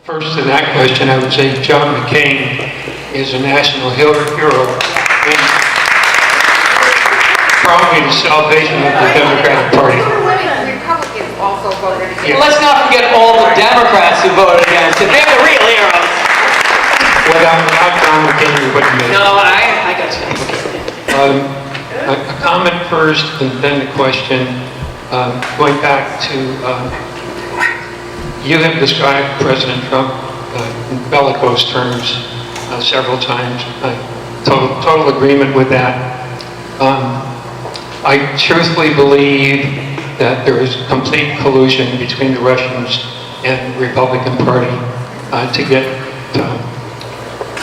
First to that question, I would say John McCain is a national hero and probably the salvation of the Democratic Party. Republicans also voted against. Well, let's not forget all the Democrats who voted against it. They're the real heroes. Without John McCain, we wouldn't make it. No, I got you. A comment first, and then the question. Going back to, you have described President Trump in bellicose terms several times. Total agreement with that. I truthfully believe that there is complete collusion between the Russians and the Republican Party to get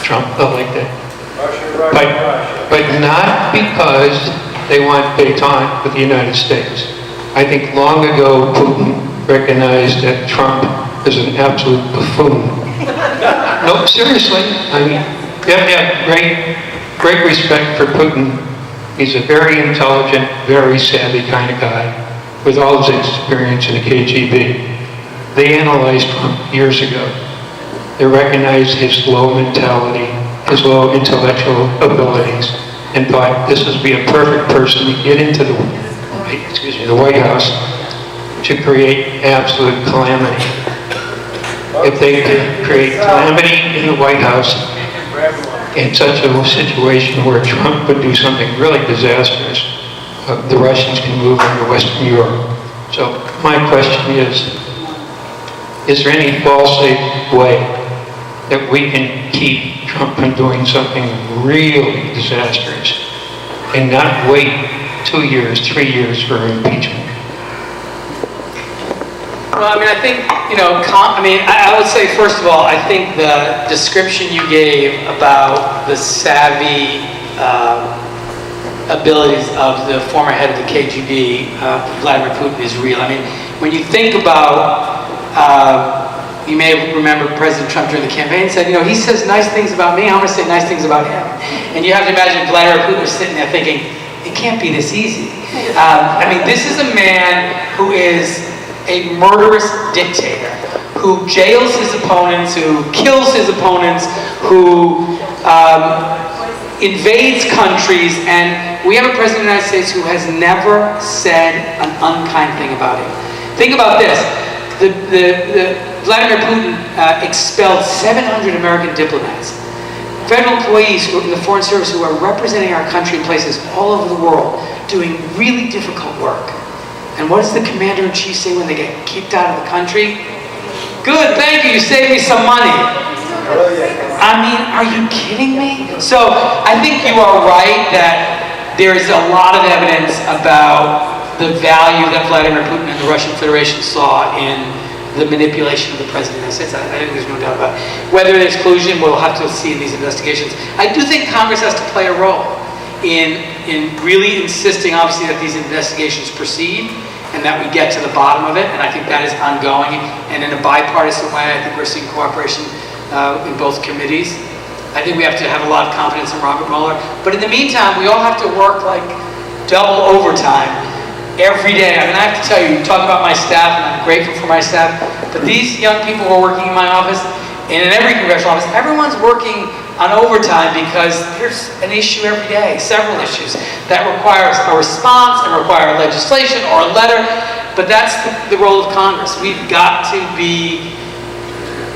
Trump elected. But not because they want détente with the United States. I think long ago Putin recognized that Trump is an absolute buffoon. No, seriously. I mean, yeah, great respect for Putin. He's a very intelligent, very savvy kind of guy with all his experience in the KGB. They analyzed Trump years ago. They recognized his low mentality, his low intellectual abilities, and thought this would be a perfect person to get into the White House to create absolute calamity. If they could create calamity in the White House in such a situation where Trump would do something really disastrous, the Russians can move into Western Europe. So my question is there any false way that we can keep Trump from doing something really disastrous and not wait 2 years, 3 years for impeachment? Well, I mean, I think, I would say, first of all, I think the description you gave about the savvy abilities of the former head of the KGB, Vladimir Putin, is real. I mean, when you think about, you may remember President Trump during the campaign said, he says nice things about me, I'm going to say nice things about him. And you have to imagine Vladimir Putin was sitting there thinking, it can't be this easy. This is a man who is a murderous dictator, who jails his opponents, who kills his opponents, who invades countries, and we have a president of the United States who has never said an unkind thing about him. Think about this. Vladimir Putin expelled 700 American diplomats. Federal employees who are in the Foreign Service who are representing our country in places all over the world, doing really difficult work. And what does the commander-in-chief say when they get kicked out of the country? Good, thank you, you saved me some money. I mean, are you kidding me? So I think you are right that there is a lot of evidence about the value that Vladimir Putin and the Russian Federation saw in the manipulation of the President of the United States. I think there's no doubt about it. Whether there's collusion, we'll have to see in these investigations. I do think Congress has to play a role in really insisting, obviously, that these investigations proceed and that we get to the bottom of it, and I think that is ongoing. And in a bipartisan way, I think we're seeing cooperation in both committees. I think we have to have a lot of confidence in Robert Mueller. But in the meantime, we all have to work like double overtime every day. I mean, I have to tell you, you talk about my staff, and I'm grateful for my staff, but these young people who are working in my office, and in every congressional office, everyone's working on overtime because there's an issue every day, several issues, that requires a response and require legislation or a letter, but that's the role of Congress. We've got to be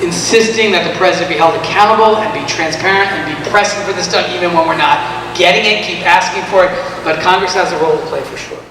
insisting that the president be held accountable and be transparent and be pressing for this done even when we're not getting it, keep asking for it, but Congress has a role to play for sure.